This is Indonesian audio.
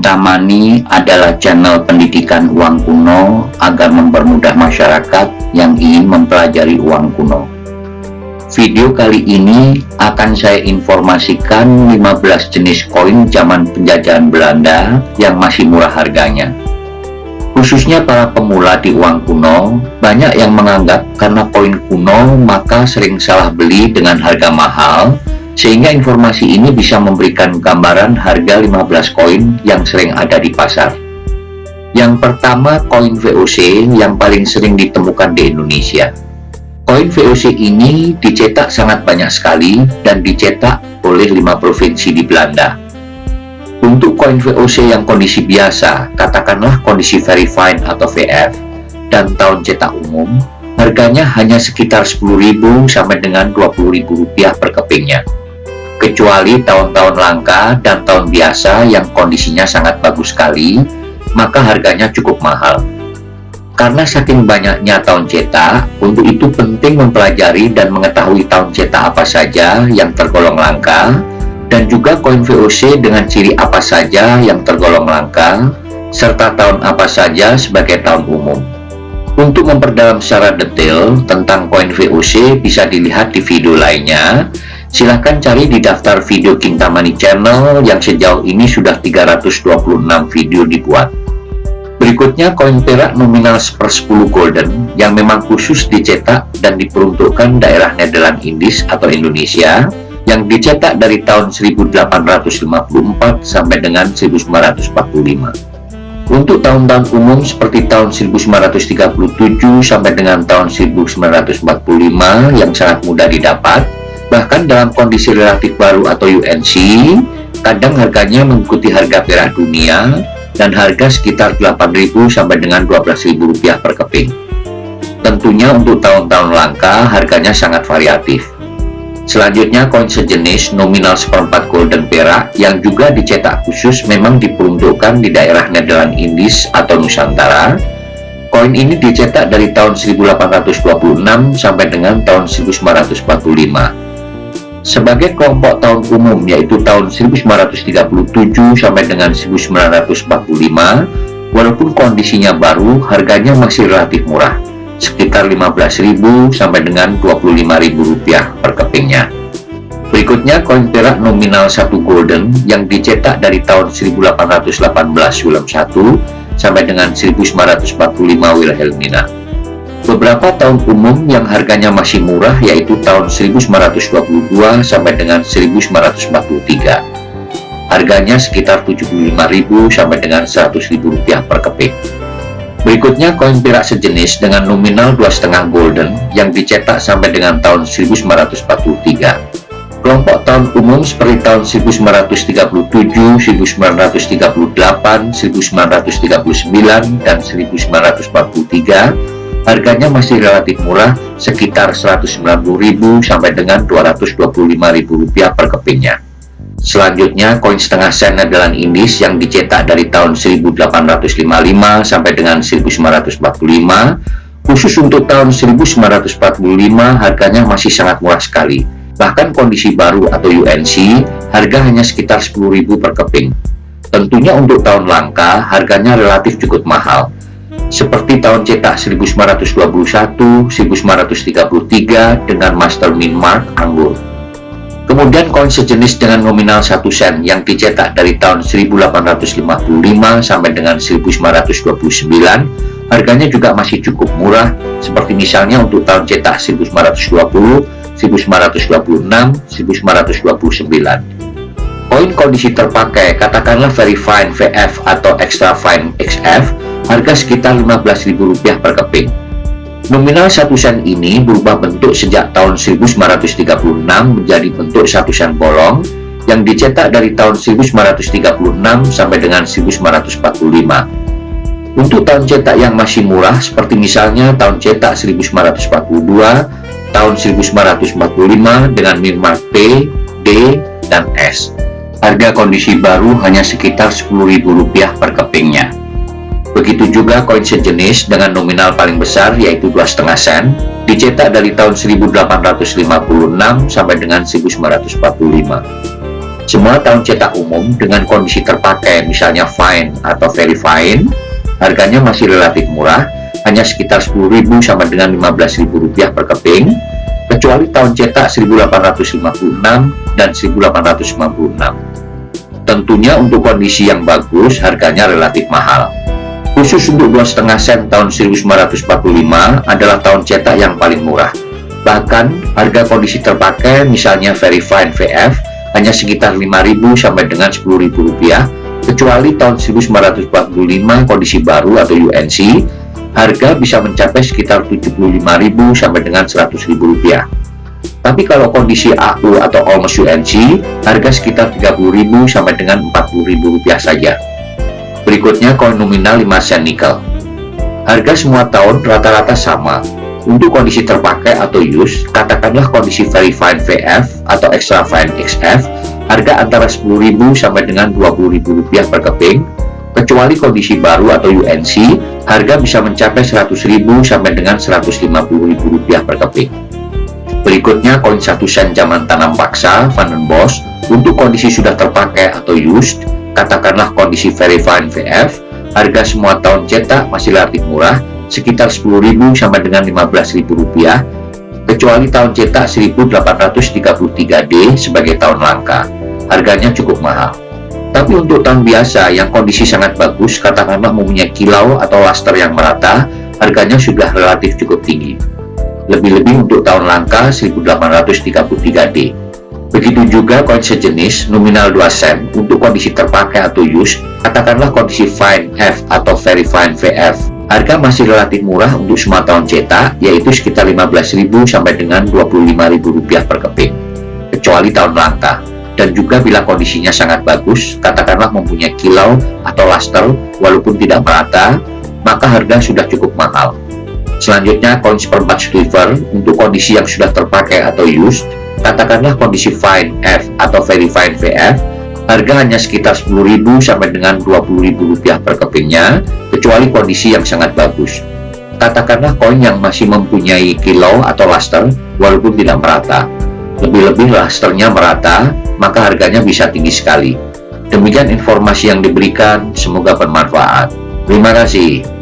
Kintamani adalah channel pendidikan uang kuno agar mempermudah masyarakat yang ingin mempelajari uang kuno. Video kali ini akan saya informasikan 15 jenis koin zaman penjajahan Belanda yang masih murah harganya. Khususnya para pemula di uang kuno, banyak yang menganggap karena koin kuno maka sering salah beli dengan harga mahal, sehingga informasi ini bisa memberikan gambaran harga 15 koin yang sering ada di pasar. Yang pertama, koin VOC yang paling sering ditemukan di Indonesia. Koin VOC ini dicetak sangat banyak sekali dan dicetak oleh 5 provinsi di Belanda. Untuk koin VOC yang kondisi biasa, katakanlah kondisi very fine atau VF, dan tahun cetak umum, harganya hanya sekitar 10.000 sampai dengan 20.000 rupiah per kepingnya. Kecuali tahun-tahun langka dan tahun biasa yang kondisinya sangat bagus sekali, maka harganya cukup mahal. Karena saking banyaknya tahun cetak, untuk itu penting mempelajari dan mengetahui tahun cetak apa saja yang tergolong langka, dan juga koin VOC dengan ciri apa saja yang tergolong langka, serta tahun apa saja sebagai tahun umum. Untuk memperdalam secara detail tentang koin VOC bisa dilihat di video lainnya. Silahkan cari di daftar video Kintamani Channel yang sejauh ini sudah 326 video dibuat. Berikutnya koin perak nominal 1/10 golden yang memang khusus dicetak dan diperuntukkan daerah Nederland Indies atau Indonesia, yang dicetak dari tahun 1854 sampai dengan 1945. Untuk tahun-tahun umum seperti tahun 1937 sampai dengan tahun 1945 yang sangat mudah didapat, bahkan dalam kondisi relatif baru atau UNC, kadang harganya mengikuti harga perak dunia dan harga sekitar 8.000 sampai dengan 12.000 rupiah per keping. Tentunya untuk tahun-tahun langka harganya sangat variatif. Selanjutnya koin sejenis nominal 1/4 golden perak yang juga dicetak khusus memang diperuntukkan di daerah Nederland Indies atau Nusantara. Koin ini dicetak dari tahun 1826 sampai dengan tahun 1945. Sebagai kelompok tahun umum yaitu tahun 1937 sampai dengan 1945, walaupun kondisinya baru, harganya masih relatif murah, sekitar 15.000 sampai dengan 25.000 rupiah per kepingnya. Berikutnya koin perak nominal 1 golden yang dicetak dari tahun 1818 Willem I sampai dengan 1945 Wilhelmina. Beberapa tahun umum yang harganya masih murah yaitu tahun 1922 sampai dengan 1943. Harganya sekitar 75.000 sampai dengan 100.000 rupiah per keping. Berikutnya koin perak sejenis dengan nominal 2,5 golden yang dicetak sampai dengan tahun 1943. Kelompok tahun umum seperti tahun 1937, 1938, 1939, dan 1943, harganya masih relatif murah, sekitar 190.000 sampai dengan 225.000 rupiah per kepingnya. Selanjutnya koin setengah sen Nederland Indies yang dicetak dari tahun 1855 sampai dengan 1945. Khusus untuk tahun 1945 harganya masih sangat murah sekali. Bahkan kondisi baru atau UNC, harga hanya sekitar 10.000 per keping. Tentunya untuk tahun langka, harganya relatif cukup mahal. Seperti tahun cetak 1921, 1933 dengan Master Mint Mark Anggur. Kemudian koin sejenis dengan nominal 1 sen yang dicetak dari tahun 1855 sampai dengan 1929, harganya juga masih cukup murah, seperti misalnya untuk tahun cetak 1920, 1926, 1929. Koin kondisi terpakai, katakanlah very fine VF atau extra fine XF, harga sekitar 15.000 rupiah per keping. Nominal 1 sen ini berubah bentuk sejak tahun 1936 menjadi bentuk 1 sen bolong yang dicetak dari tahun 1936 sampai dengan 1945. Untuk tahun cetak yang masih murah seperti misalnya tahun cetak 1942, tahun 1945 dengan mint mark P, D, dan S. Harga kondisi baru hanya sekitar 10.000 rupiah per kepingnya. Begitu juga koin sejenis dengan nominal paling besar yaitu 2,5 sen, dicetak dari tahun 1856 sampai dengan 1945. Semua tahun cetak umum dengan kondisi terpakai misalnya fine atau very fine, harganya masih relatif murah, hanya sekitar 10.000 sampai dengan 15.000 rupiah per keping, kecuali tahun cetak 1856 dan 1856. Tentunya untuk kondisi yang bagus, harganya relatif mahal. Khusus untuk 2,5 sen tahun 1945 adalah tahun cetak yang paling murah. Bahkan, harga kondisi terpakai misalnya very fine VF hanya sekitar 5.000 sampai dengan 10.000 rupiah, kecuali tahun 1945 kondisi baru atau UNC, harga bisa mencapai sekitar 75.000 sampai dengan 100.000 rupiah. Tapi kalau kondisi AU atau almost UNC, harga sekitar 30.000 sampai dengan 40.000 rupiah saja. Berikutnya koin nominal 5 sen nikel. Harga semua tahun rata-rata sama. Untuk kondisi terpakai atau used, katakanlah kondisi very fine VF atau extra fine XF, harga antara 10.000 sampai dengan 20.000 rupiah per keping, kecuali kondisi baru atau UNC, harga bisa mencapai 100.000 sampai dengan 150.000 rupiah per keping. Berikutnya koin 1 sen zaman tanam paksa Van den Bosch. Untuk kondisi sudah terpakai atau used, katakanlah kondisi very fine VF, harga semua tahun cetak masih relatif murah, sekitar 10.000 sampai dengan 15.000 rupiah, kecuali tahun cetak 1833D sebagai tahun langka. Harganya cukup mahal. Tapi untuk tahun biasa yang kondisi sangat bagus, katakanlah mempunyai kilau atau laster yang merata, harganya sudah relatif cukup tinggi. Lebih-lebih untuk tahun langka 1833D. Begitu juga koin sejenis nominal 2 sen untuk kondisi terpakai atau used, katakanlah kondisi fine F atau very fine VF. Harga masih relatif murah untuk semua tahun cetak, yaitu sekitar 15.000 sampai dengan 25.000 rupiah per keping, kecuali tahun langka. Dan juga bila kondisinya sangat bagus, katakanlah mempunyai kilau atau laster walaupun tidak merata, maka harga sudah cukup mahal. Selanjutnya koin seperempat sliver untuk kondisi yang sudah terpakai atau used, katakanlah kondisi fine F atau very fine VF, harga hanya sekitar 10.000 sampai dengan 20.000 rupiah per kepingnya, kecuali kondisi yang sangat bagus. Katakanlah koin yang masih mempunyai kilau atau laster walaupun tidak merata. Lebih-lebih lasternya merata, maka harganya bisa tinggi sekali. Demikian informasi yang diberikan, semoga bermanfaat. Terima kasih.